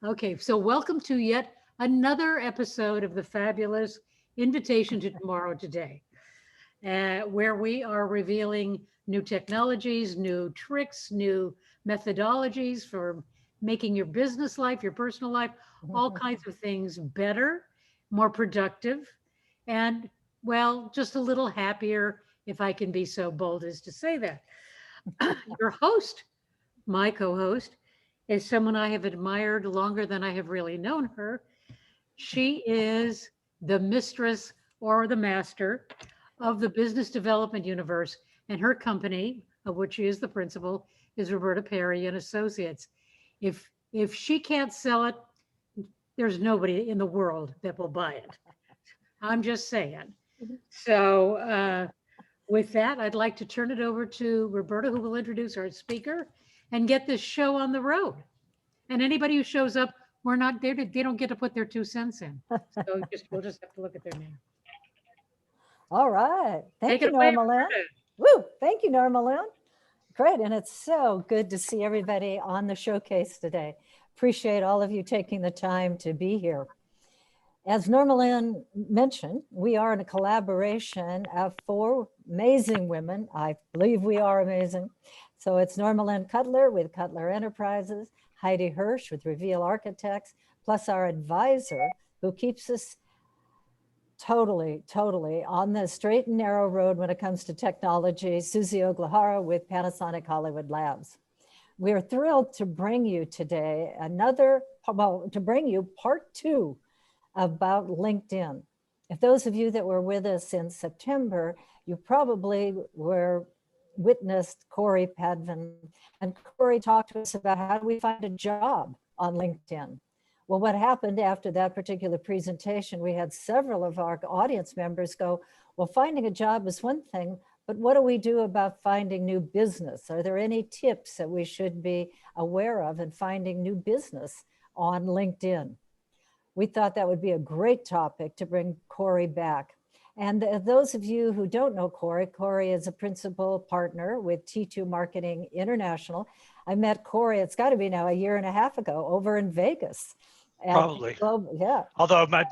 Okay, so welcome to yet another episode of the fabulous Invitation to Tomorrow Today, where we are revealing new technologies, new tricks, new methodologies for making your business life, your personal life, all kinds of things better, more productive, and well, just a little happier, if I can be so bold as to say that. Your host, my co host, is someone I have admired longer than I have really known her. She is the mistress or the master of the business development universe, and her company, of which she is the principal, is Roberta Perry and Associates. If she can't sell it, there's nobody in the world that will buy it. I'm just saying. So, with that, I'd like to turn it over to Roberta, who will introduce our speaker and get this show on the road. And anybody who shows up, we're not there to, they don't get to put their 2 cents in. So we'll just have to look at their name. All right. Thank Take you, it away, Norma Lynn. Roberta. Woo! Thank you, Norma Lynn. Great. And it's so good to see everybody on the showcase today. Appreciate all of you taking the time to be here. As Norma Lynn mentioned, we are in a collaboration of 4 amazing women. I believe we are amazing. So it's Norma Lynn Cutler with Cutler Enterprises, Heidi Hirsch with Reveal Architects, plus our advisor who keeps us totally on the straight and narrow road when it comes to technology, Susie Oglahara with Panasonic Hollywood Labs. We are thrilled to bring you today part 2 about LinkedIn. If those of you that were with us in September, you probably witnessed Corey Padvin, and Corey talked to us about how do we find a job on LinkedIn. Well, what happened after that particular presentation, we had several of our audience members go, well, finding a job is one thing, but what do we do about finding new business? Are there any tips that we should be aware of in finding new business on LinkedIn? We thought that would be a great topic to bring Corey back. And those of you who don't know Corey is a principal partner with T2 Marketing International. I met Corey, it's got to be now a year and a half ago, over in Vegas. Probably. Yeah. Although by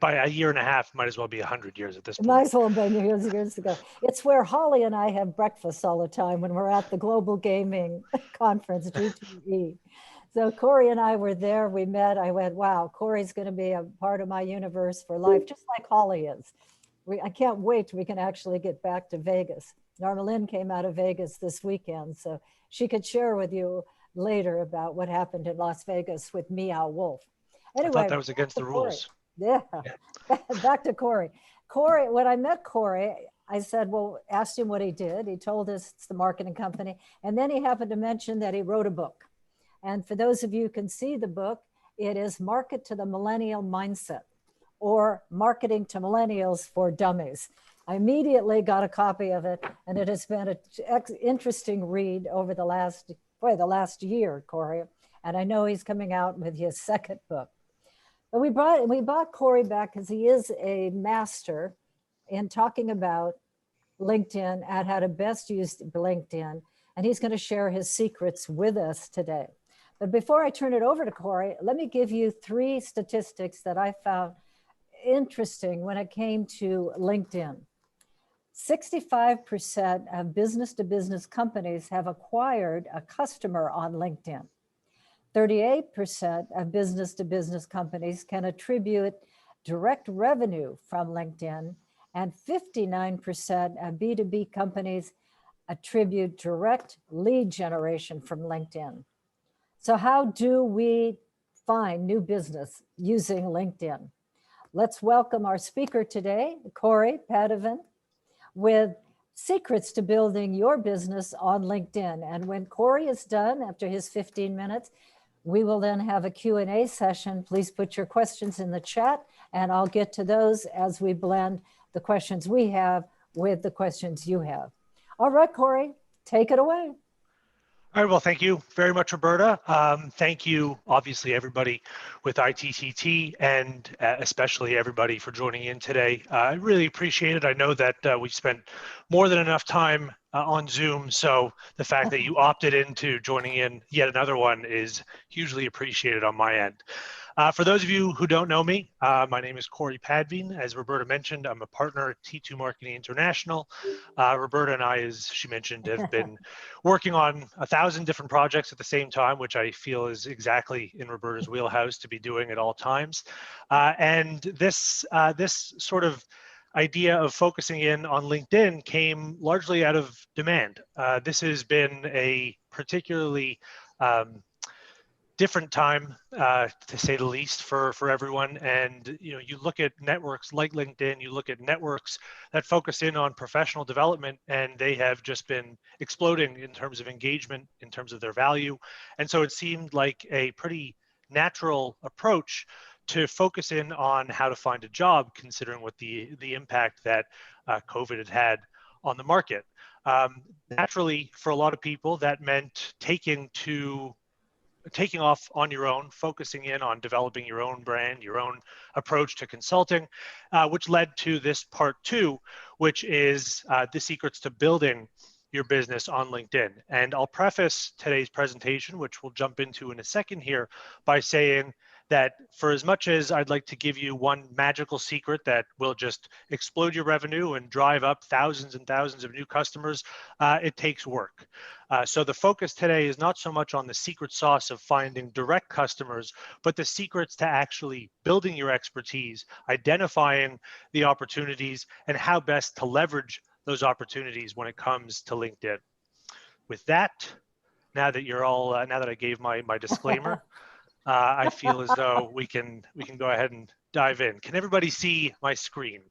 a year and a half, might as well be 100 years at this point. Might as well have been years ago. It's where Holly and I have breakfast all the time when we're at the Global Gaming Conference, GTE. So Corey and I were there, we met, I went, wow, Corey's going to be a part of my universe for life, just like Holly is. I can't wait till we can actually get back to Vegas. Norma Lynn came out of Vegas this weekend, so she could share with you later about what happened in Las Vegas with Meow Wolf. Anyway, I thought that was against the rules. Yeah. Back to Corey. Corey, when I met Corey, I said, well, asked him what he did. He told us it's the marketing company. And then he happened to mention that he wrote a book. And for those of you who can see the book, it is Market to the Millennial Mindset, or Marketing to Millennials for Dummies. I immediately got a copy of it, and it has been an interesting read over the last year, Corey. And I know he's coming out with his second book. But we brought Corey back because he is a master in talking about LinkedIn and how to best use LinkedIn. And he's going to share his secrets with us today. But before I turn it over to Corey, let me give you 3 statistics that I found interesting when it came to LinkedIn. 65% of business-to-business companies have acquired a customer on LinkedIn. 38% of business-to-business companies can attribute direct revenue from LinkedIn, and 59% of B2B companies attribute direct lead generation from LinkedIn. So how do we find new business using LinkedIn? Let's welcome our speaker today, Corey Padvin, with secrets to building your business on LinkedIn. And when Corey is done, after his 15 minutes, we will then have a Q&A session. Please put your questions in the chat, and I'll get to those as we blend the questions we have with the questions you have. All right, Corey, take it away. All right, well, thank you very much, Roberta. Thank you, obviously, everybody with ITTT, and especially everybody for joining in today. I really appreciate it. I know that we've spent more than enough time on Zoom. So the fact that you opted into joining in yet another one is hugely appreciated on my end. For those of you who don't know me, my name is Corey Padveen. As Roberta mentioned, I'm a partner at T2 Marketing International. Roberta and I, as she mentioned, have been working on 1,000 different projects at the same time, which I feel is exactly in Roberta's wheelhouse to be doing at all times. And this sort of idea of focusing in on LinkedIn came largely out of demand. This has been a particularly different time, to say the least, for everyone. And you look at networks like LinkedIn, you look at networks that focus in on professional development, and they have just been exploding in terms of engagement, in terms of their value. And so it seemed like a pretty natural approach to focus in on how to find a job, considering what the impact that COVID had had on the market. Naturally, for a lot of people, that meant taking off on your own, focusing in on developing your own brand, your own approach to consulting, which led to this part 2, which is the secrets to building your business on LinkedIn. And I'll preface today's presentation, which we'll jump into in a second here, by saying that for as much as I'd like to give you one magical secret that will just explode your revenue and drive up thousands and thousands of new customers, it takes work. So the focus today is not so much on the secret sauce of finding direct customers, but the secrets to actually building your expertise, identifying the opportunities, and how best to leverage those opportunities when it comes to LinkedIn. With that, now that you're all, now that I gave my disclaimer, I feel as though we can go ahead and dive in. Can everybody see my screen?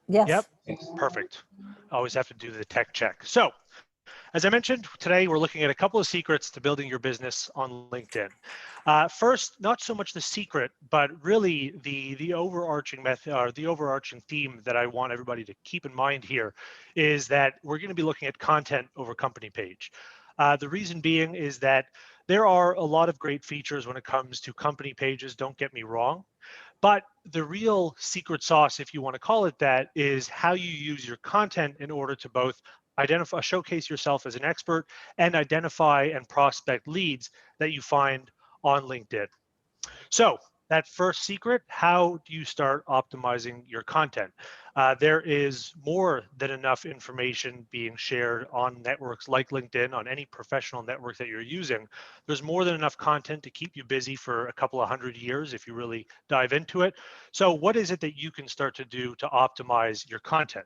Yes. Yep, perfect. Always have to do the tech check. So, as I mentioned, today we're looking at a couple of secrets to building your business on LinkedIn. First, not so much the secret, but really the overarching method, or the overarching theme that I want everybody to keep in mind here is that we're going to be looking at content over company page. The reason being is that there are a lot of great features when it comes to company pages, don't get me wrong. But the real secret sauce, if you want to call it that, is how you use your content in order to both identify, showcase yourself as an expert, and identify and prospect leads that you find on LinkedIn. So that first secret, how do you start optimizing your content? There is more than enough information being shared on networks like LinkedIn, on any professional network that you're using. There's more than enough content to keep you busy for a couple of 100 years if you really dive into it. So what is it that you can start to do to optimize your content?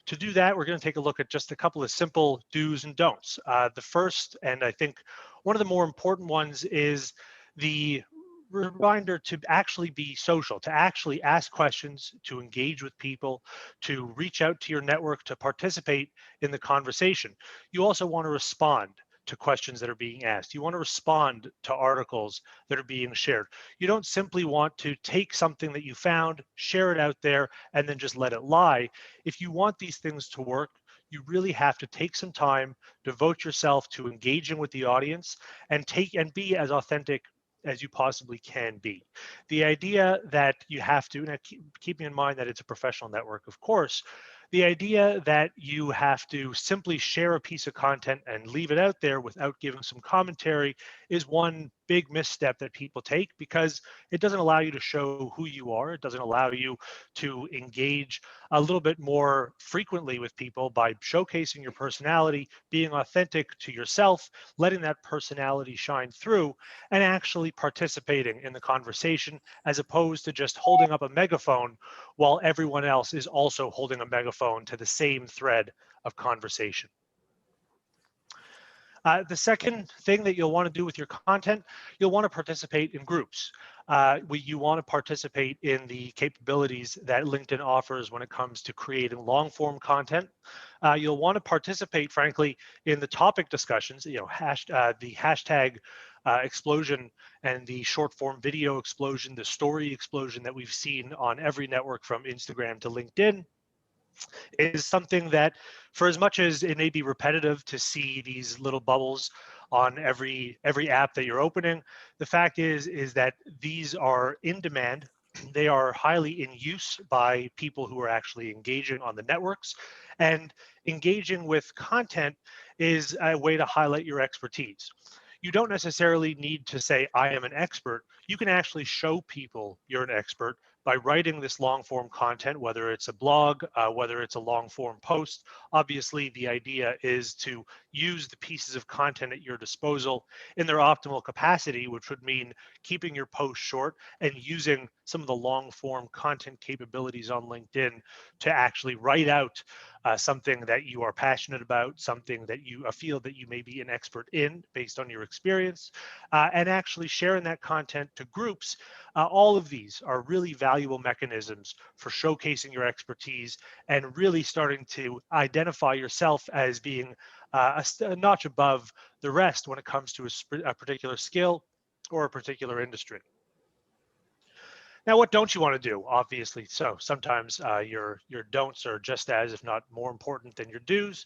To do that, we're going to take a look at just a couple of simple do's and don'ts. The first, and I think one of the more important ones, is the reminder to actually be social, to actually ask questions, to engage with people, to reach out to your network, to participate in the conversation. You also want to respond to questions that are being asked. You want to respond to articles that are being shared. You don't simply want to take something that you found, share it out there, and then just let it lie. If you want these things to work, you really have to take some time, devote yourself to engaging with the audience, and be as authentic as you possibly can be. The idea that you have to, now keeping in mind that it's a professional network, of course, the idea that you have to simply share a piece of content and leave it out there without giving some commentary is one big misstep that people take, because it doesn't allow you to show who you are. It doesn't allow you to engage a little bit more frequently with people by showcasing your personality, being authentic to yourself, letting that personality shine through, and actually participating in the conversation, as opposed to just holding up a megaphone while everyone else is also holding a megaphone to the same thread of conversation. The second thing that you'll want to do with your content, you'll want to participate in groups. You want to participate in the capabilities that LinkedIn offers when it comes to creating long-form content. You'll want to participate, frankly, in the topic discussions, the hashtag explosion and the short-form video explosion, the story explosion that we've seen on every network from Instagram to LinkedIn, is something that, for as much as it may be repetitive to see these little bubbles on every app that you're opening, the fact is that these are in demand. They are highly in use by people who are actually engaging on the networks, and engaging with content is a way to highlight your expertise. You don't necessarily need to say, I am an expert. You can actually show people you're an expert by writing this long form content, whether it's a blog, whether it's a long form post. Obviously, the idea is to use the pieces of content at your disposal in their optimal capacity, which would mean keeping your post short and using some of the long form content capabilities on LinkedIn to actually write out something that you are passionate about, something that you feel that you may be an expert in based on your experience, and actually sharing that content to groups. All of these are really valuable mechanisms for showcasing your expertise and really starting to identify yourself as being a notch above the rest when it comes to a particular skill or a particular industry. Now, what don't you want to do? Obviously, so sometimes your don'ts are just as, if not more important than your do's.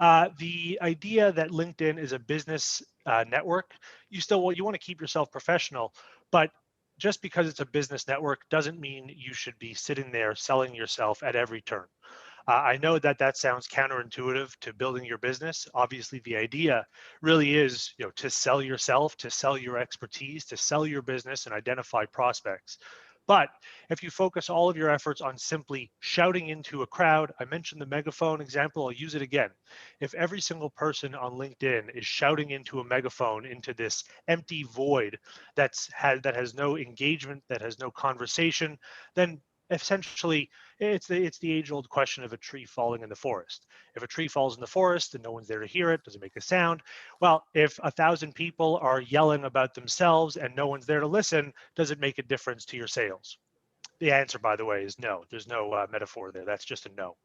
The idea that LinkedIn is a business network, you want to keep yourself professional, but just because it's a business network doesn't mean you should be sitting there selling yourself at every turn. I know that that sounds counterintuitive to building your business. Obviously, the idea really is, to sell yourself, to sell your expertise, to sell your business and identify prospects. But if you focus all of your efforts on simply shouting into a crowd, I mentioned the megaphone example, I'll use it again. If every single person on LinkedIn is shouting into a megaphone, into this empty void that has no engagement, that has no conversation, then essentially it's the age-old question of a tree falling in the forest. If a tree falls in the forest and no one's there to hear it, does it make a sound? Well, if 1,000 people are yelling about themselves and no one's there to listen, does it make a difference to your sales? The answer, by the way, is no. There's no metaphor there. That's just a no.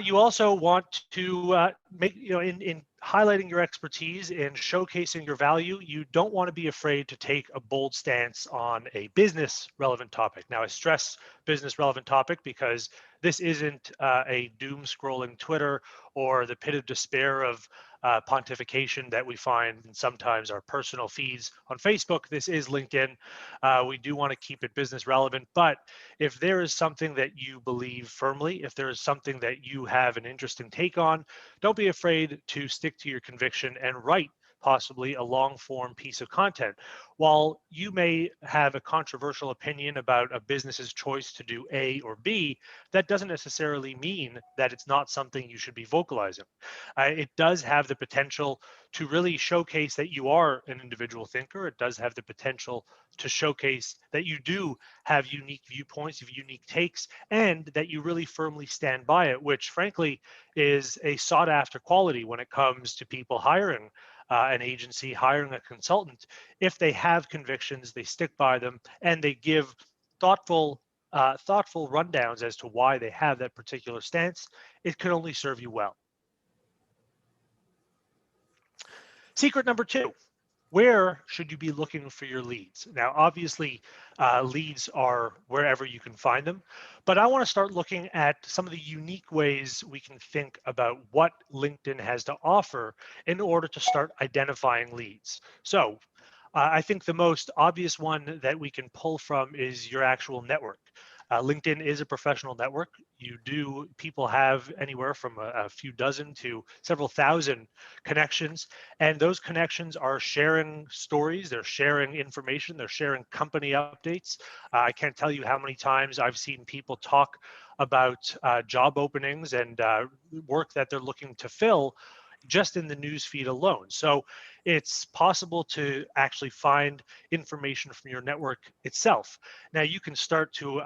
You also want to make, in highlighting your expertise and showcasing your value, you don't want to be afraid to take a bold stance on a business relevant topic. Now, I stress business relevant topic because this isn't a doom scrolling Twitter or the pit of despair of pontification that we find in sometimes our personal feeds on Facebook. This is LinkedIn. We do want to keep it business relevant, but if there is something that you believe firmly, if there is something that you have an interesting take on, don't be afraid to stick to your conviction and write possibly a long form piece of content. While you may have a controversial opinion about a business's choice to do A or B, that doesn't necessarily mean that it's not something you should be vocalizing. It does have the potential to really showcase that you are an individual thinker. It does have the potential to showcase that you do have unique viewpoints, unique takes, and that you really firmly stand by it, which frankly is a sought after quality when it comes to people hiring an agency, hiring a consultant. If they have convictions, they stick by them, and they give thoughtful thoughtful rundowns as to why they have that particular stance, it can only serve you well. Secret number 2, where should you be looking for your leads? Now, obviously, leads are wherever you can find them, but I want to start looking at some of the unique ways we can think about what LinkedIn has to offer in order to start identifying leads. So I think the most obvious one that we can pull from is your actual network. LinkedIn is a professional network. People have anywhere from a few dozen to several thousand connections, and those connections are sharing stories, they're sharing information, they're sharing company updates. I can't tell you how many times I've seen people talk about job openings and work that they're looking to fill just in the news feed alone. So it's possible to actually find information from your network itself. Now you can start to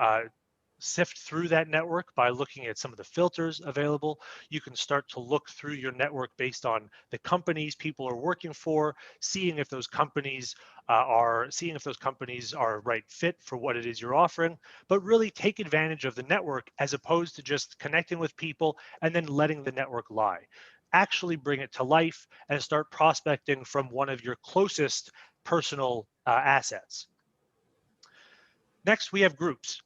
sift through that network by looking at some of the filters available. You can start to look through your network based on the companies people are working for, seeing if those companies are a right fit for what it is you're offering, but really take advantage of the network as opposed to just connecting with people and then letting the network lie. Actually bring it to life and start prospecting from one of your closest personal assets. Next, we have groups.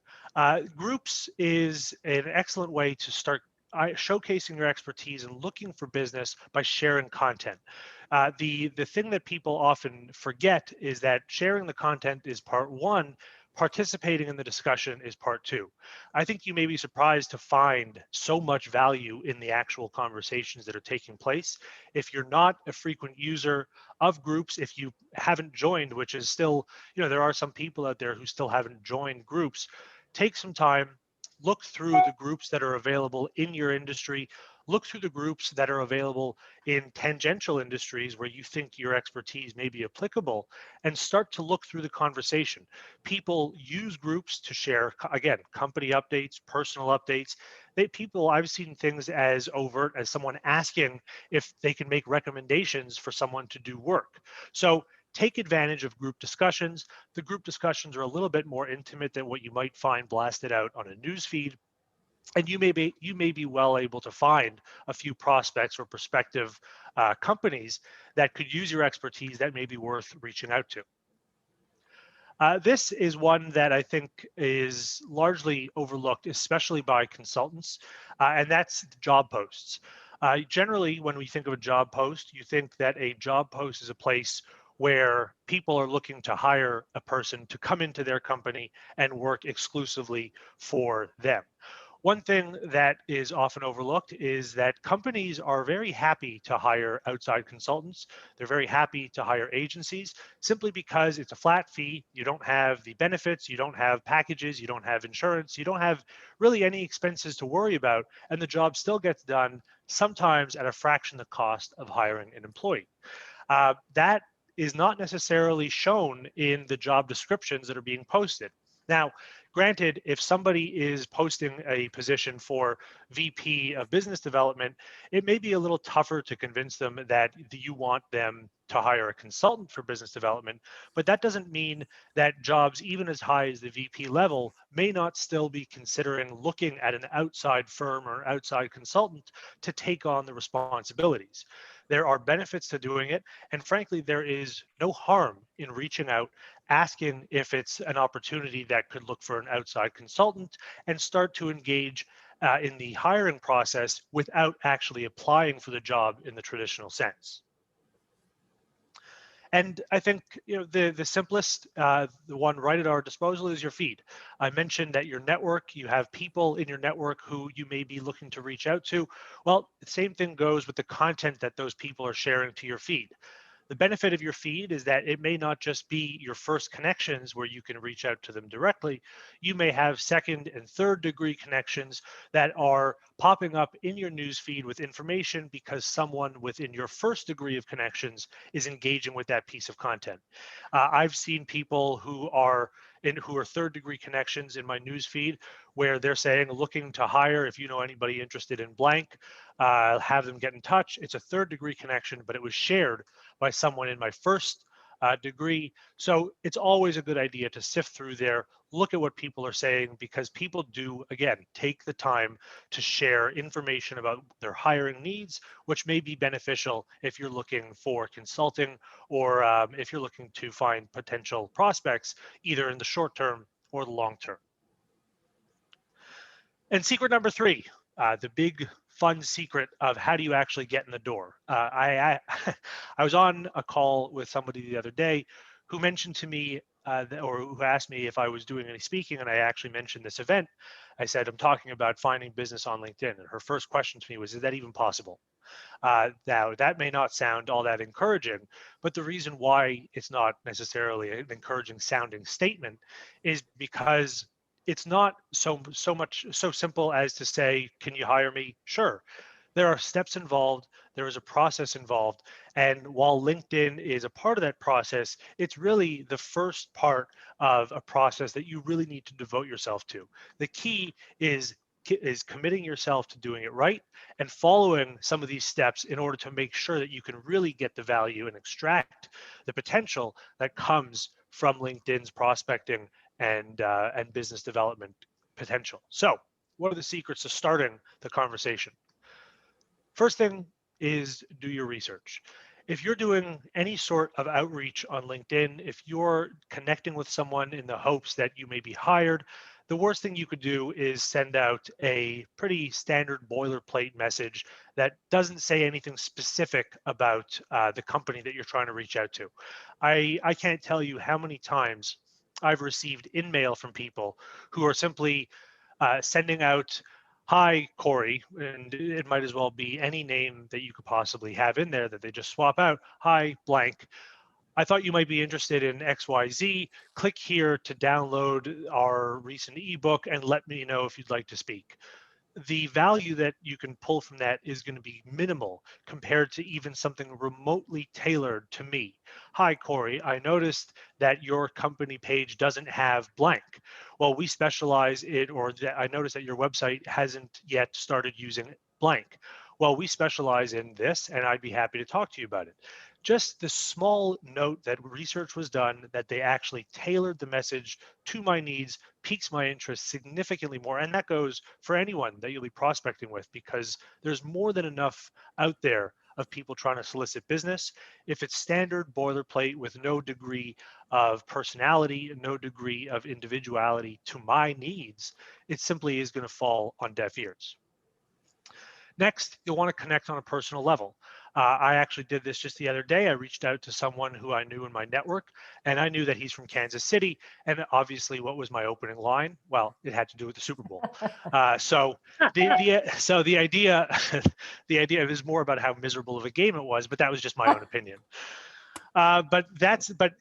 Groups is an excellent way to start showcasing your expertise and looking for business by sharing content. The thing that people often forget is that sharing the content is part one, participating in the discussion is part two. I think you may be surprised to find so much value in the actual conversations that are taking place. If you're not a frequent user of groups, if you haven't joined, which is still, there are some people out there who still haven't joined groups, take some time, look through the groups that are available in your industry, look through the groups that are available in tangential industries where you think your expertise may be applicable, and start to look through the conversation. People use groups to share, again, company updates, personal updates. I've seen things as overt as someone asking if they can make recommendations for someone to do work. So take advantage of group discussions. The group discussions are a little bit more intimate than what you might find blasted out on a news feed. And you may be well able to find a few prospects or prospective companies that could use your expertise that may be worth reaching out to. This is one that I think is largely overlooked, especially by consultants, and that's job posts. Generally, when we think of a job post, you think that a job post is a place where people are looking to hire a person to come into their company and work exclusively for them. One thing that is often overlooked is that companies are very happy to hire outside consultants. They're very happy to hire agencies simply because it's a flat fee. You don't have the benefits, you don't have packages, you don't have insurance, you don't have really any expenses to worry about, and the job still gets done, sometimes at a fraction of the cost of hiring an employee. That is not necessarily shown in the job descriptions that are being posted. Now, granted, if somebody is posting a position for VP of business development, it may be a little tougher to convince them that you want them to hire a consultant for business development, but that doesn't mean that jobs even as high as the VP level may not still be considering looking at an outside firm or outside consultant to take on the responsibilities. There are benefits to doing it, and frankly, there is no harm in reaching out, asking if it's an opportunity that could look for an outside consultant, and start to engage in the hiring process without actually applying for the job in the traditional sense. And I think the simplest, the one right at our disposal is your feed. I mentioned that your network, you have people in your network who you may be looking to reach out to. Well, the same thing goes with the content that those people are sharing to your feed. The benefit of your feed is that it may not just be your first connections where you can reach out to them directly. You may have second and third degree connections that are popping up in your news feed with information because someone within your first degree of connections is engaging with that piece of content. I've seen people who are third degree connections in my news feed where they're saying looking to hire, if you know anybody interested in blank, have them get in touch. It's a third degree connection, but it was shared by someone in my first degree. So it's always a good idea to sift through there, look at what people are saying, because people do, again, take the time to share information about their hiring needs, which may be beneficial if you're looking for consulting or if you're looking to find potential prospects, either in the short term or the long term. And secret number three, the big fun secret of how do you actually get in the door. I I was on a call with somebody the other day who mentioned to me or who asked me if I was doing any speaking, and I actually mentioned this event. I said, I'm talking about finding business on LinkedIn. And her first question to me was, is that even possible? Now, that may not sound all that encouraging, but the reason why it's not necessarily an encouraging sounding statement is because it's not so simple as to say, can you hire me? Sure. There are steps involved, there is a process involved, and while LinkedIn is a part of that process, it's really the first part of a process that you really need to devote yourself to. The key is committing yourself to doing it right and following some of these steps in order to make sure that you can really get the value and extract the potential that comes from LinkedIn's prospecting and business development potential. So, what are the secrets to starting the conversation? First thing is do your research. If you're doing any sort of outreach on LinkedIn, if you're connecting with someone in the hopes that you may be hired, the worst thing you could do is send out a pretty standard boilerplate message that doesn't say anything specific about the company that you're trying to reach out to. I can't tell you how many times I've received in mail from people who are simply sending out, "Hi, Corey," and it might as well be any name that you could possibly have in there that they just swap out. "Hi, blank. I thought you might be interested in XYZ. Click here to download our recent ebook and let me know if you'd like to speak." The value that you can pull from that is going to be minimal compared to even something remotely tailored to me. "Hi, Corey, I noticed that your company page doesn't have blank. Well, we specialize in, or I noticed that your website hasn't yet started using blank. Well, we specialize in this, and I'd be happy to talk to you about it." Just the small note that research was done, that they actually tailored the message to my needs, piques my interest significantly more. And that goes for anyone that you'll be prospecting with, because there's more than enough out there of people trying to solicit business. If it's standard boilerplate with no degree of personality, no degree of individuality to my needs, it simply is going to fall on deaf ears. Next, you'll want to connect on a personal level. I actually did this just the other day. I reached out to someone who I knew in my network, and I knew that he's from Kansas City. And obviously, what was my opening line? Well, it had to do with the Super Bowl. So the idea the idea was more about how miserable of a game it was, but that was just my own opinion. But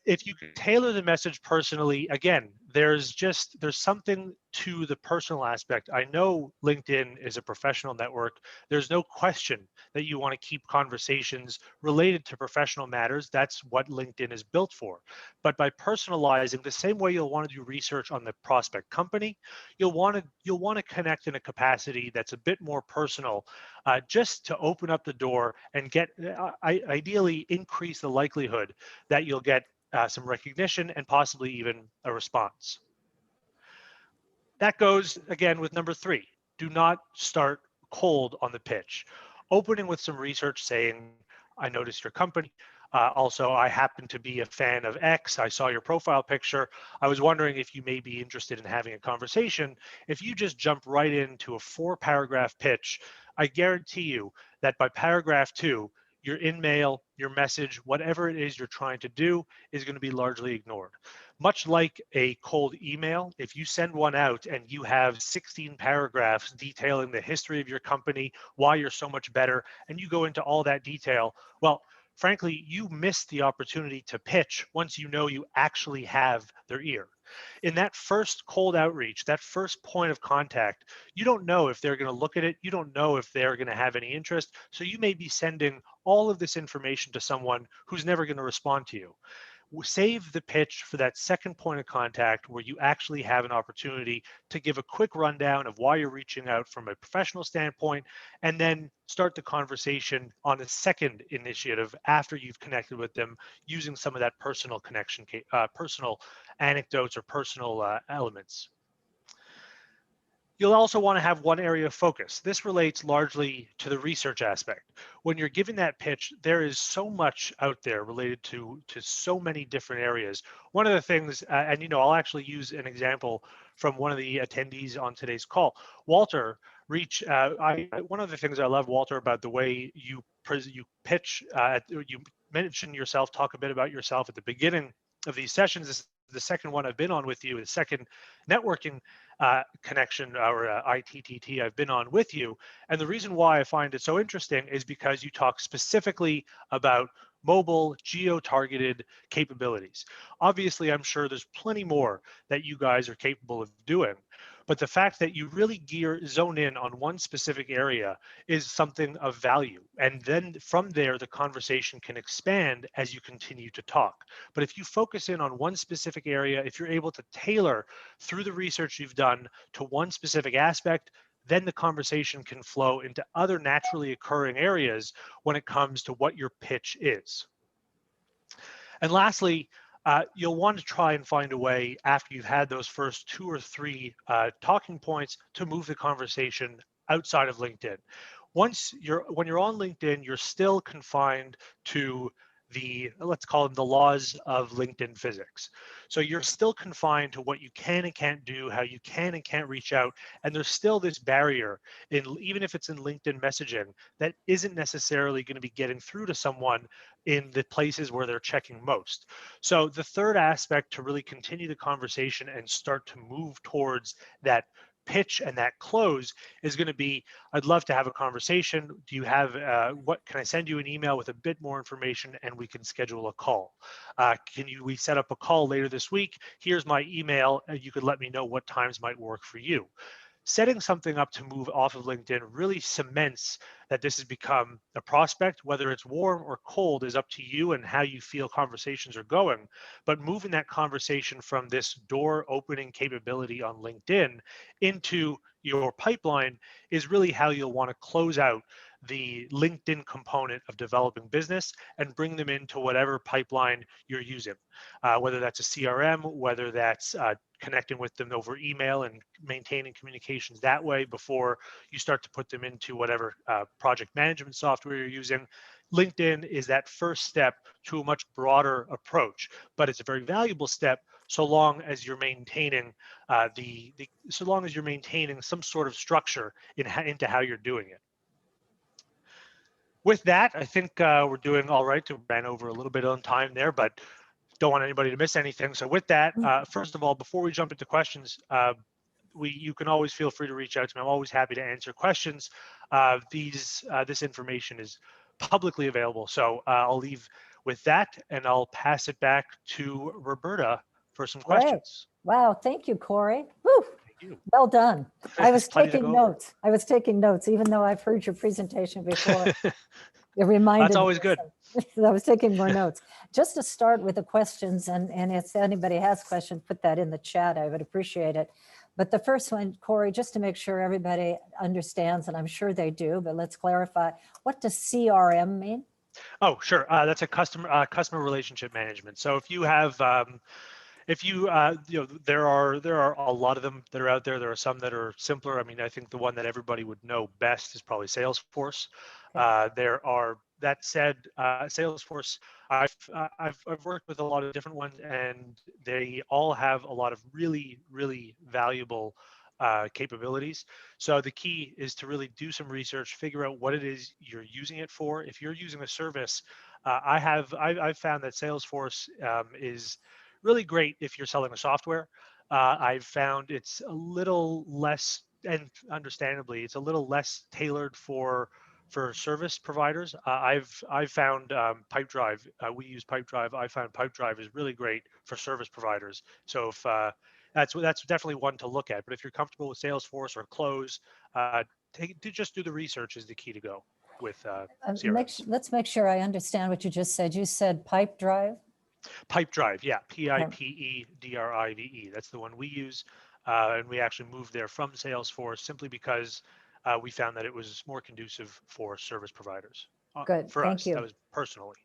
if you tailor the message personally, again, there's something to the personal aspect. I know LinkedIn is a professional network. There's no question that you want to keep conversations related to professional matters. That's what LinkedIn is built for. But by personalizing, the same way you'll want to do research on the prospect company, you'll want to connect in a capacity that's a bit more personal, just to open up the door and get ideally increase the likelihood that you'll get some recognition and possibly even a response. That goes again with number 3. Do not start cold on the pitch. Opening with some research saying, "I noticed your company. Also, I happen to be a fan of X. I saw your profile picture. I was wondering if you may be interested in having a conversation." If you just jump right into a 4-paragraph pitch, I guarantee you that by paragraph 2, your in-mail, your message, whatever it is you're trying to do is going to be largely ignored. Much like a cold email, if you send one out and you have 16 paragraphs detailing the history of your company, why you're so much better, and you go into all that detail, well, frankly, you missed the opportunity to pitch once you know you actually have their ear. In that first cold outreach, that first point of contact, you don't know if they're going to look at it. You don't know if they're going to have any interest. So you may be sending all of this information to someone who's never going to respond to you. Save the pitch for that second point of contact where you actually have an opportunity to give a quick rundown of why you're reaching out from a professional standpoint, and then start the conversation on a second initiative after you've connected with them using some of that personal connection, personal anecdotes or personal elements. You'll also want to have one area of focus. This relates largely to the research aspect. When you're giving that pitch, there is so much out there related to so many different areas. One of the things, and I'll actually use an example from one of the attendees on today's call. Walter, one of the things I love, Walter, about the way you pitch, you mention yourself, talk a bit about yourself at the beginning of these sessions. This is the second one I've been on with you, the second networking connection, or ITTT I've been on with you. And the reason why I find it so interesting is because you talk specifically about mobile geo-targeted capabilities. Obviously, I'm sure there's plenty more that you guys are capable of doing, but the fact that you really zone in on one specific area is something of value. And then from there, the conversation can expand as you continue to talk. But if you focus in on one specific area, if you're able to tailor through the research you've done to one specific aspect, then the conversation can flow into other naturally occurring areas when it comes to what your pitch is. And lastly, you'll want to try and find a way after you've had those first 2 or 3 talking points to move the conversation outside of LinkedIn. When you're on LinkedIn, you're still confined to let's call them the laws of LinkedIn physics. So you're still confined to what you can and can't do, how you can and can't reach out. And there's still this barrier even if it's in LinkedIn messaging, that isn't necessarily going to be getting through to someone in the places where they're checking most. So the third aspect to really continue the conversation and start to move towards that pitch and that close is going to be, I'd love to have a conversation. Do you have, what can I send you an email with a bit more information and we can schedule a call? We set up a call later this week? Here's my email and you could let me know what times might work for you. Setting something up to move off of LinkedIn really cements that this has become a prospect. Whether it's warm or cold is up to you and how you feel conversations are going. But moving that conversation from this door opening capability on LinkedIn into your pipeline is really how you'll want to close out the LinkedIn component of developing business and bring them into whatever pipeline you're using, whether that's a CRM, whether that's connecting with them over email and maintaining communications that way before you start to put them into whatever project management software you're using. LinkedIn is that first step to a much broader approach, but it's a very valuable step so long as you're maintaining so long as you're maintaining some sort of structure into how you're doing it. With that, I think we're doing all right. We ran over a little bit on time there, but don't want anybody to miss anything. So with that, first of all, before we jump into questions, you can always feel free to reach out to me. I'm always happy to answer questions. This information is publicly available. So I'll leave with that and I'll pass it back to Roberta for some questions. Wow, thank you, Corey. Woo. Thank you. Well done. I was Plenty to taking go over. notes. I was taking notes, even though I've heard your presentation before. It reminded That's always me. good. I was taking more notes. Just to start with the questions, and if anybody has questions, put that in the chat. I would appreciate it. But the first one, Corey, just to make sure everybody understands, and I'm sure they do, but let's clarify, what does CRM mean? Oh, sure. That's a customer relationship management. So if you have there are a lot of them that are out there. There are some that are simpler. I mean, I think the one that everybody would know best is probably Salesforce. That said, Salesforce, I've worked with a lot of different ones, and they all have a lot of really, really valuable capabilities. So the key is to really do some research, figure out what it is you're using it for. If you're using a service, I've found that Salesforce is really great if you're selling a software. I've found it's a little less, and understandably, it's a little less tailored for service providers. I've found Pipedrive. We use Pipedrive. I found Pipedrive is really great for service providers. So if that's definitely one to look at. But if you're comfortable with Salesforce or Close, just do the research is the key to go with CRMs. Let's make sure I understand what you just said. You said Pipedrive? Pipedrive, yeah, Pipedrive. That's the one we use, and we actually moved there from Salesforce simply because we found that it was more conducive for service providers. Good, for thank us, you. that was personally.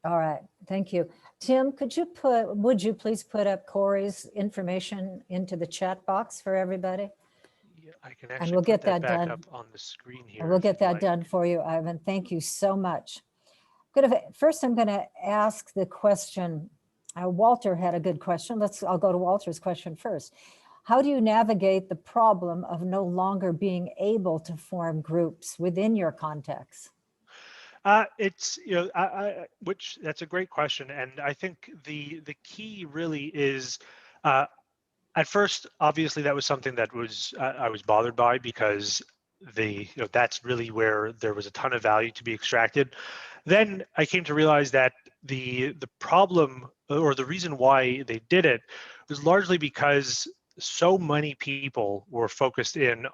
All right, thank you. Tim, would you please put up Corey's information into the chat box for everybody? Yeah, I can actually and we'll get that back done. up on the screen here. And we'll get that done for you, Ivan. Thank you so much. First, I'm going to ask the question. Walter had a good question. I'll go to Walter's question first. How do you navigate the problem of no longer being able to form groups within your context? It's that's a great question, and I think the key really is. At first, obviously, that was something that was I was bothered by because that's really where there was a ton of value to be extracted. Then I came to realize that the problem or the reason why they did it was largely because so many people were focused in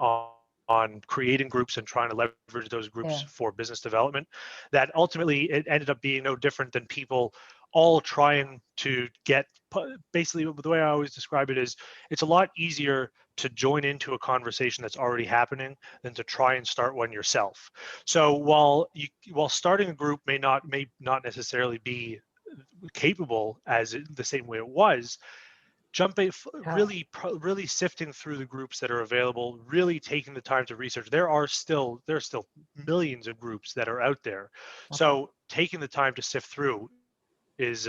on creating groups and trying to leverage those groups for business development, that ultimately it ended up being no different than people all trying to get, basically the way I always describe it is, it's a lot easier to join into a conversation that's already happening than to try and start one yourself. So while starting a group may not necessarily be capable as the same way it was, really sifting through the groups that are available, really taking the time to research. There's still millions of groups that are out there. Okay. So taking the time to sift through is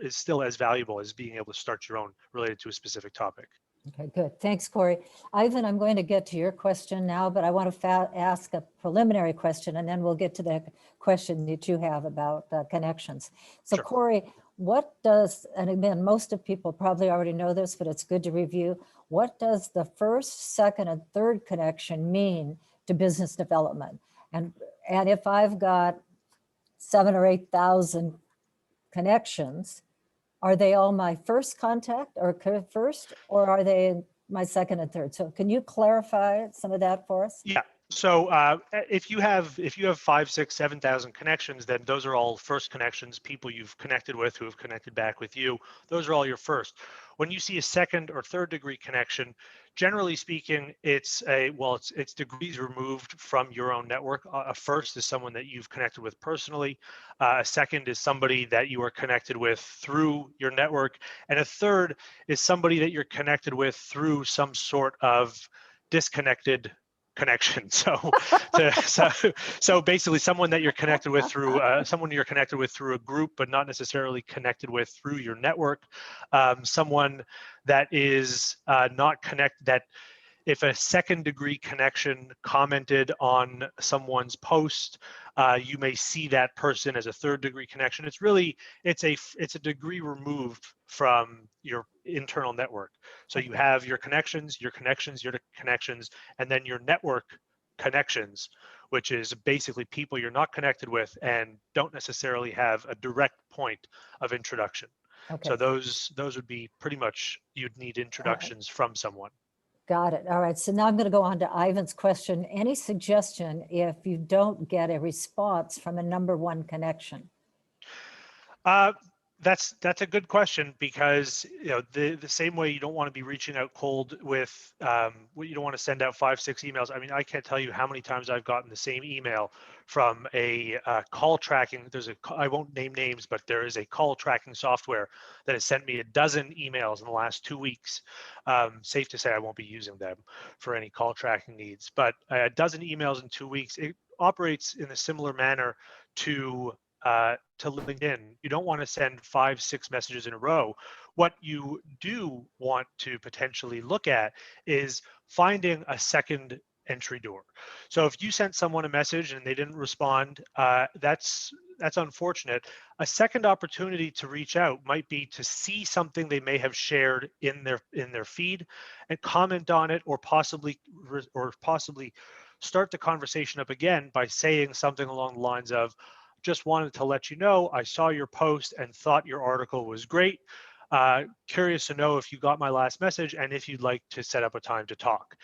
still as valuable as being able to start your own related to a specific topic. Okay, good. Thanks, Corey. Ivan, I'm going to get to your question now, but I want to ask a preliminary question, and then we'll get to the question that you have about connections. So Sure. Corey, what does, and again, most of people probably already know this, but it's good to review. What does the first, second, and third connection mean to business development? And if I've got 7,000 or 8,000 connections, are they all my first contact or first, or are they my second and third? So can you clarify some of that for us? Yeah. So if you have 5, 6, 7,000 connections, then those are all first connections, people you've connected with who have connected back with you. Those are all your first. When you see a second or third degree connection, generally speaking, it's degrees removed from your own network. A first is someone that you've connected with personally. A second is somebody that you are connected with through your network. And a third is somebody that you're connected with through some sort of disconnected connection. So basically someone that you're connected with through a group, but not necessarily connected with through your network. Someone that is not connected, that if a second degree connection commented on someone's post, you may see that person as a third degree connection. It's a degree removed from your internal network. So you have your connections, and then your network connections, which is basically people you're not connected with and don't necessarily have a direct point of introduction. Okay. So those would be pretty much, you'd need introductions from someone. Got it. All right. So now I'm going to go on to Ivan's question. Any suggestion if you don't get a response from a number one connection? That's a good question, because the same way you don't want to be reaching out cold with you don't want to send out 5, 6 emails. I mean, I can't tell you how many times I've gotten the same email from a call tracking. I won't name names, but there is a call tracking software that has sent me a dozen emails in the last 2 weeks. Safe to say I won't be using them for any call tracking needs, but a dozen emails in 2 weeks. It operates in a similar manner to LinkedIn. You don't want to send 5, 6 messages in a row. What you do want to potentially look at is finding a second entry door. So if you sent someone a message and they didn't respond, that's unfortunate. A second opportunity to reach out might be to see something they may have shared in their feed and comment on it, or possibly start the conversation up again by saying something along the lines of, just wanted to let you know, I saw your post and thought your article was great. Curious to know if you got my last message and if you'd like to set up a time to talk.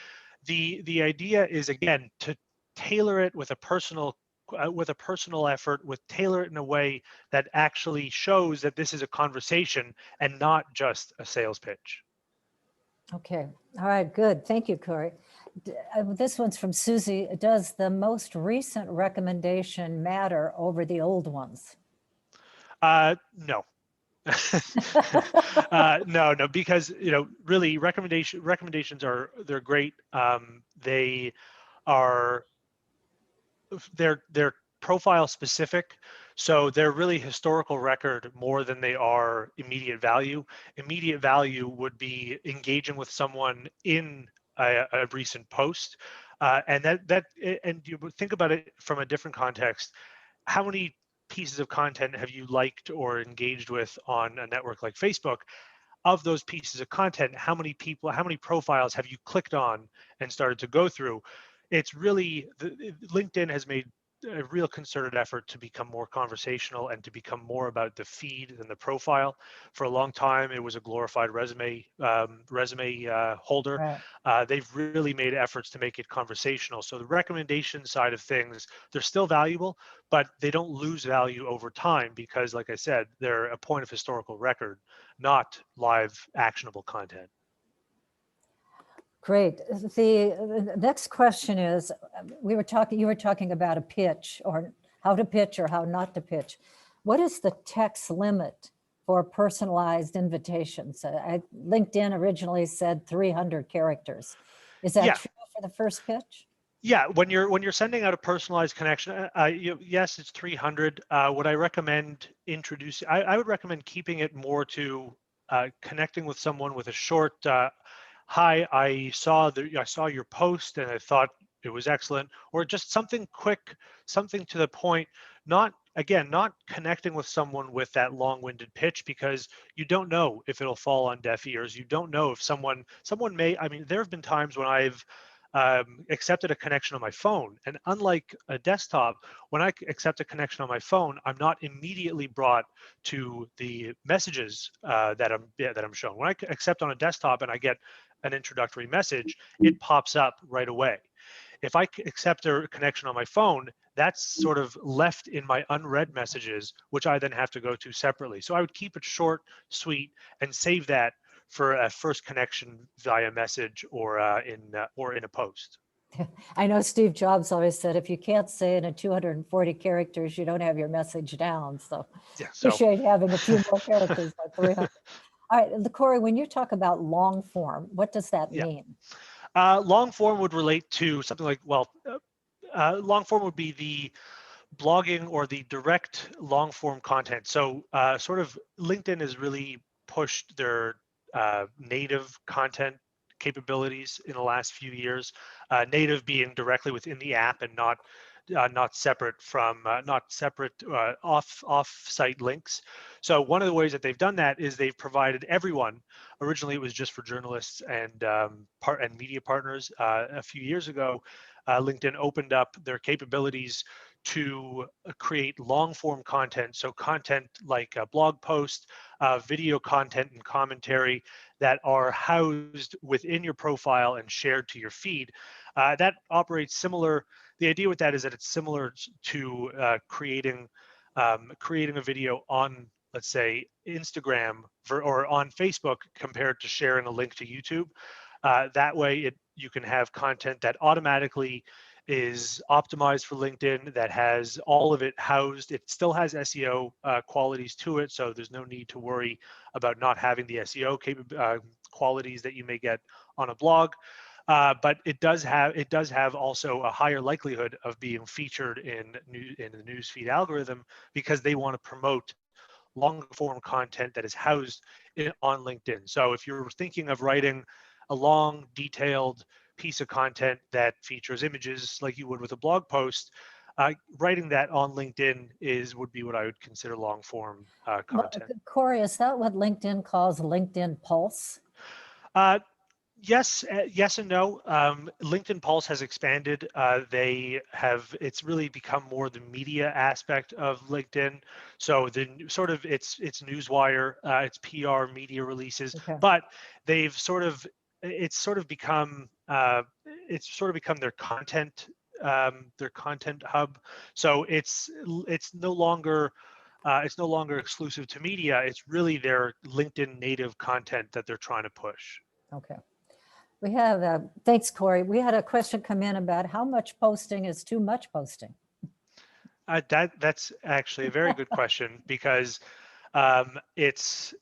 The idea is, again, to tailor it with a personal effort, tailor it in a way that actually shows that this is a conversation and not just a sales pitch. Okay. All right. Good. Thank you, Corey. This one's from Susie. Does the most recent recommendation matter over the old ones? No. No, because really recommendations they're great. They're profile specific, so they're really historical record more than they are immediate value. Immediate value would be engaging with someone in a recent post, and you would think about it from a different context. How many pieces of content have you liked or engaged with on a network like Facebook? Of those pieces of content, how many profiles have you clicked on and started to go through? It's really, LinkedIn has made a real concerted effort to become more conversational and to become more about the feed than the profile. For a long time, it was a glorified resume holder. Right. They've really made efforts to make it conversational. So the recommendation side of things, they're still valuable, but they don't lose value over time because, like I said, they're a point of historical record, not live actionable content. Great. The next question is, you were talking about a pitch, or how to pitch or how not to pitch. What is the text limit for personalized invitations. LinkedIn originally said 300 characters. Is that Yeah. true for the first pitch? Yeah, when you're sending out a personalized connection, yes, it's 300. What I recommend introducing, I would recommend keeping it more to connecting with someone with a short, hi, I saw your post and I thought it was excellent, or just something quick, something to the point. Not again, not connecting with someone with that long-winded pitch, because you don't know if it'll fall on deaf ears. You don't know if someone may. I mean, there have been times when I've accepted a connection on my phone. And unlike a desktop, when I accept a connection on my phone, I'm not immediately brought to the messages that I'm shown. When I accept on a desktop and I get an introductory message, it pops up right away. If I accept a connection on my phone, that's sort of left in my unread messages, which I then have to go to separately. So I would keep it short, sweet, and save that for a first connection via message or in a post. I know Steve Jobs always said, if you can't say it in 240 characters, you don't have your message down. So Yeah. So appreciate having a few more characters by 300. All right, Corey, when you talk about long form, what does that yeah, mean? long form would relate to something like, well, long form would be the blogging or the direct long form content. So sort of LinkedIn has really pushed their native content capabilities in the last few years. Native being directly within the app and not separate from off-site links. So one of the ways that they've done that is they've provided everyone. Originally, it was just for journalists and media partners. A few years ago, LinkedIn opened up their capabilities to create long form content. So content like a blog post, video content and commentary that are housed within your profile and shared to your feed. That operates similar. The idea with that is that it's similar to creating a video on, let's say, Instagram or on Facebook compared to sharing a link to YouTube. That way, you can have content that automatically is optimized for LinkedIn, that has all of it housed. It still has SEO qualities to it, so there's no need to worry about not having the SEO qualities that you may get on a blog. But it does have also a higher likelihood of being featured in the newsfeed algorithm, because they want to promote long form content that is housed on LinkedIn. So if you're thinking of writing a long, detailed piece of content that features images like you would with a blog post, writing that on LinkedIn would be what I would consider long form content. Corey, is that what LinkedIn calls LinkedIn Pulse? Uh, Yes, yes and no. LinkedIn Pulse has expanded. It's really become more the media aspect of LinkedIn. So it's newswire, it's PR media releases, Okay. but they've it's sort of become their content hub. So it's no longer exclusive to media. It's really their LinkedIn native content that they're trying to push. Okay. We have, thanks, Corey. We had a question come in about how much posting is too much posting. That's actually a very good question, because it's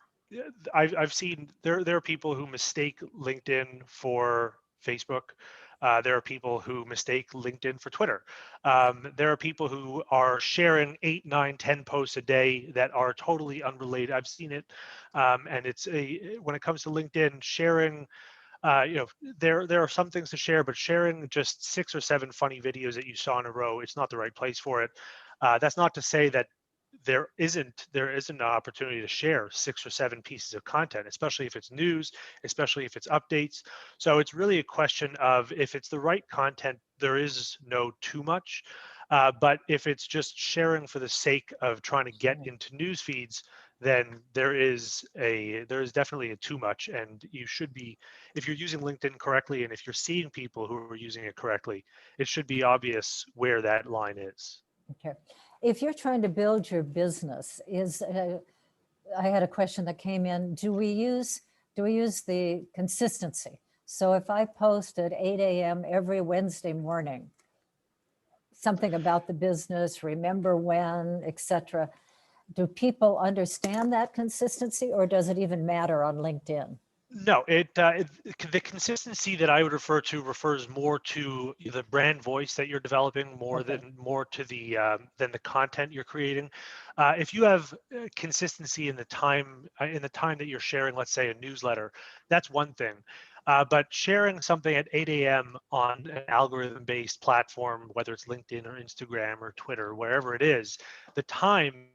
I've seen there are people who mistake LinkedIn for Facebook. There are people who mistake LinkedIn for Twitter. There are people who are sharing 8, 9, 10 posts a day that are totally unrelated. I've seen it, and when it comes to LinkedIn, sharing. There are some things to share, but sharing just 6 or 7 funny videos that you saw in a row, it's not the right place for it. That's not to say that there isn't an opportunity to share 6 or 7 pieces of content, especially if it's news, especially if it's updates. So it's really a question of, if it's the right content, there is no too much. But if it's just sharing for the sake of trying to get into news feeds, then there is definitely a too much. And you should be, if you're using LinkedIn correctly, and if you're seeing people who are using it correctly, it should be obvious where that line is. Okay. If you're trying to build your business, I had a question that came in. Do we use the consistency? So if I post at 8 a.m. every Wednesday morning, something about the business, remember when, etc., Do people understand that consistency, or does it even matter on LinkedIn? No, the consistency that I would refer to refers more to the brand voice that you're developing more Okay. than the content you're creating. If you have consistency in the time that you're sharing, let's say a newsletter, that's one thing. But sharing something at 8 a.m. on an algorithm-based platform, whether it's LinkedIn or Instagram or Twitter, wherever it is, the time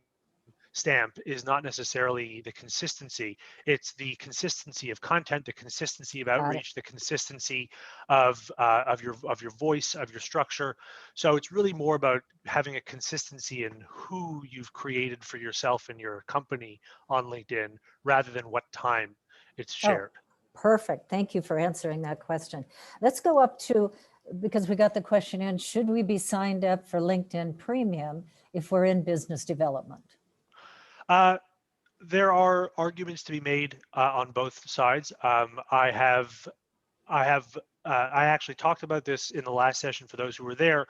stamp is not necessarily the consistency. It's the consistency of content, the consistency of outreach, the consistency of your voice, of your structure. So it's really more about having a consistency in who you've created for yourself and your company on LinkedIn, rather than what time it's shared. Perfect. Thank you for answering that question. Let's go up to, because we got the question in, should we be signed up for LinkedIn Premium if we're in business development? There are arguments to be made on both sides. I actually talked about this in the last session for those who were there.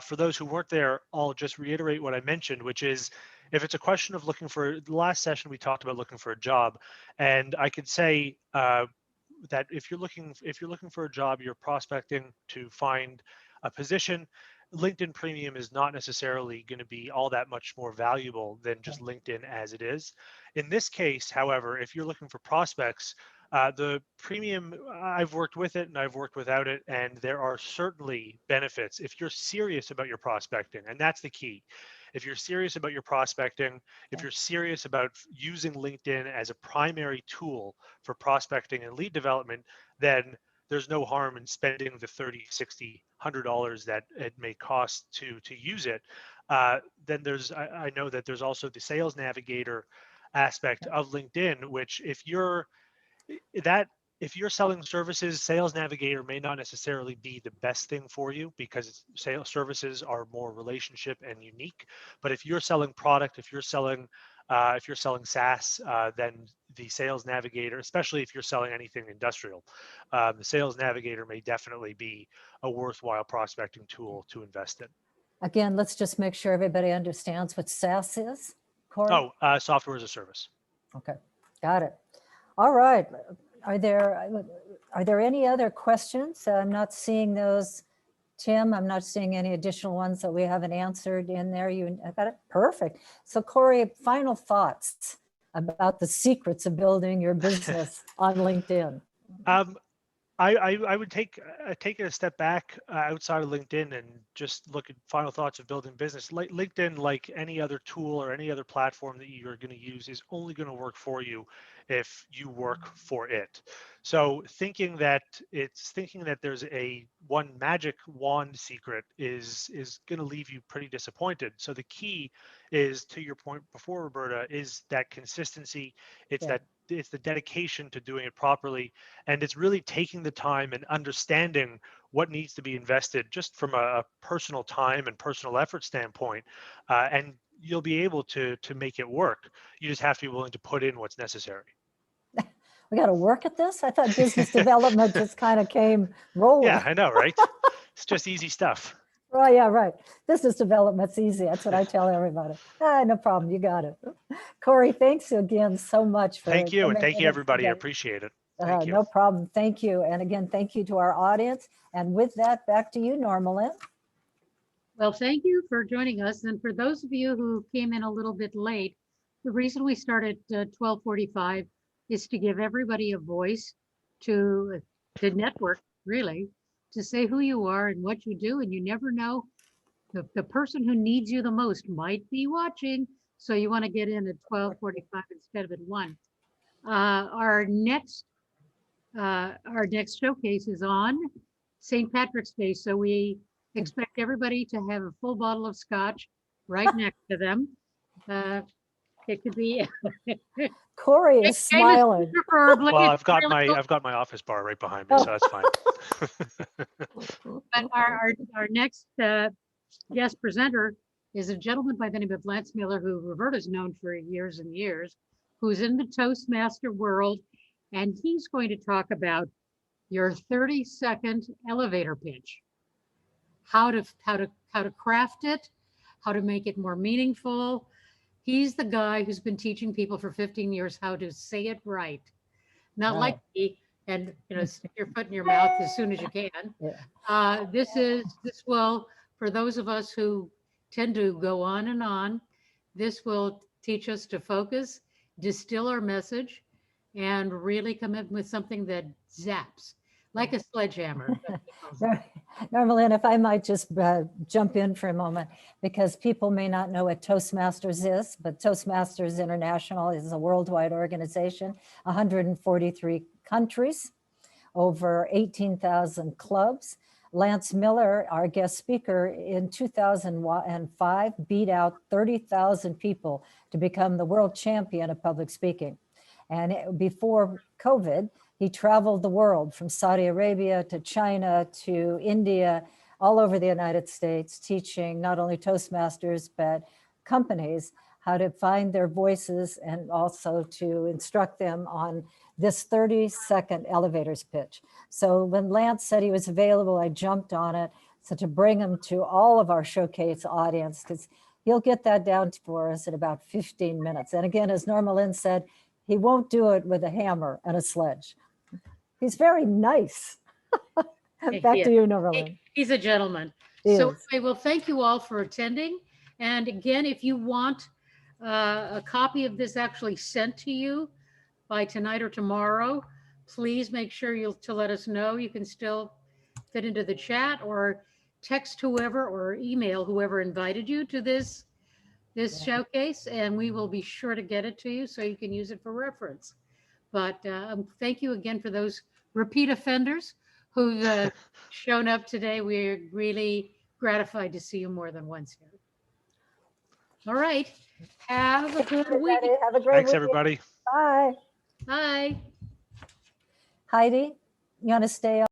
For those who weren't there, I'll just reiterate what I mentioned, which is if it's a question of looking for, the last session we talked about looking for a job, and I could say that if you're looking for a job, you're prospecting to find a position. LinkedIn Premium is not necessarily going to be all that much more valuable than just LinkedIn as it is. In this case, however, if you're looking for prospects, the premium, I've worked with it and I've worked without it, and there are certainly benefits if you're serious about your prospecting, and that's the key. If you're serious about your prospecting, if you're serious about using LinkedIn as a primary tool for prospecting and lead development, then there's no harm in spending the $30, $60, $100 that it may cost to use it. Then I know that there's also the Sales Navigator aspect of LinkedIn, which if you're selling services, Sales Navigator may not necessarily be the best thing for you, because sales services are more relationship and unique. But if you're selling product, if you're selling SaaS, then the Sales Navigator, especially if you're selling anything industrial, the Sales Navigator may definitely be a worthwhile prospecting tool to invest in. Again, let's just make sure everybody understands what SaaS is. Corey? Software as a service. Okay, got it. All right. Are there any other questions? I'm not seeing those. Tim, I'm not seeing any additional ones that we haven't answered in there. I got it. Perfect. So Corey, final thoughts about the secrets of building your business on LinkedIn. I would take it a step back outside of LinkedIn and just look at final thoughts of building business. LinkedIn, like any other tool or any other platform that you're going to use, is only going to work for you if you work for it. So thinking that there's a one magic wand secret is going to leave you pretty disappointed. So the key is, to your point before, Roberta, is that consistency. It's the dedication to doing it properly, and it's really taking the time and understanding what needs to be invested just from a personal time and personal effort standpoint, and you'll be able to make it work. You just have to be willing to put in what's necessary. We got to work at this? I thought business development just kind of came rolling. Yeah, I know, right? It's just easy stuff. Oh, yeah, right. Business development's easy. That's what I tell everybody. No problem. You got it. Corey, thanks again so much for. Thank you, and thank you, everybody. I appreciate it. Thank you. No problem. Thank you. And again, thank you to our audience. And with that, back to you, Norma Lynn. Well, thank you for joining us. And for those of you who came in a little bit late, the reason we started at 12:45 is to give everybody a voice to network, really, to say who you are and what you do. And you never know, the person who needs you the most might be watching. So you want to get in at 12:45 instead of at 1. Our next showcase is on St. Patrick's Day. So we expect everybody to have a full bottle of scotch right next to them. It could be. Corey is smiling. Well, I've got my office bar right behind me, so that's fine. But our next guest presenter is a gentleman by the name of Lance Miller, who Roberta's known for years and years, who's in the Toastmaster world, and he's going to talk about your 30-second elevator pitch, how to craft it, how to make it more meaningful, He's the guy who's been teaching people for 15 years how to say it right. Not like Right. me and, stick your foot in your mouth as soon as you can. Yeah. This will, for those of us who tend to go on and on, this will teach us to focus, distill our message, and really come in with something that zaps like a sledgehammer. That's what he calls it. Normalyn, if I might just jump in for a moment, because people may not know what Toastmasters is, but Toastmasters International is a worldwide organization, 143 countries, over 18,000 clubs. Lance Miller, our guest speaker, in 2005 beat out 30,000 people to become the world champion of public speaking. And before COVID, he traveled the world from Saudi Arabia to China to India, all over the United States, teaching not only Toastmasters, but companies how to find their voices and also to instruct them on this 30-second elevator's pitch. So when Lance said he was available, I jumped on it. So to bring him to all of our showcase audience, because he'll get that down for us in about 15 minutes. And again, as Norma Lynn said, he won't do it with a hammer and a sledge. He's very nice. Back to you, Norma Lynn. He's a gentleman. He So is. I will thank you all for attending. And again, if you want a copy of this actually sent to you by tonight or tomorrow, please make sure to let us know. You can still fit into the chat or text whoever or email whoever invited you to this showcase, and we will be sure to get it to you so you can use it for reference. But thank you again for those repeat offenders who've shown up today. We're really gratified to see you more than once here. All right. Have a good week. Have a great Thanks, week. everybody. Bye. Bye. Heidi, you want to stay on?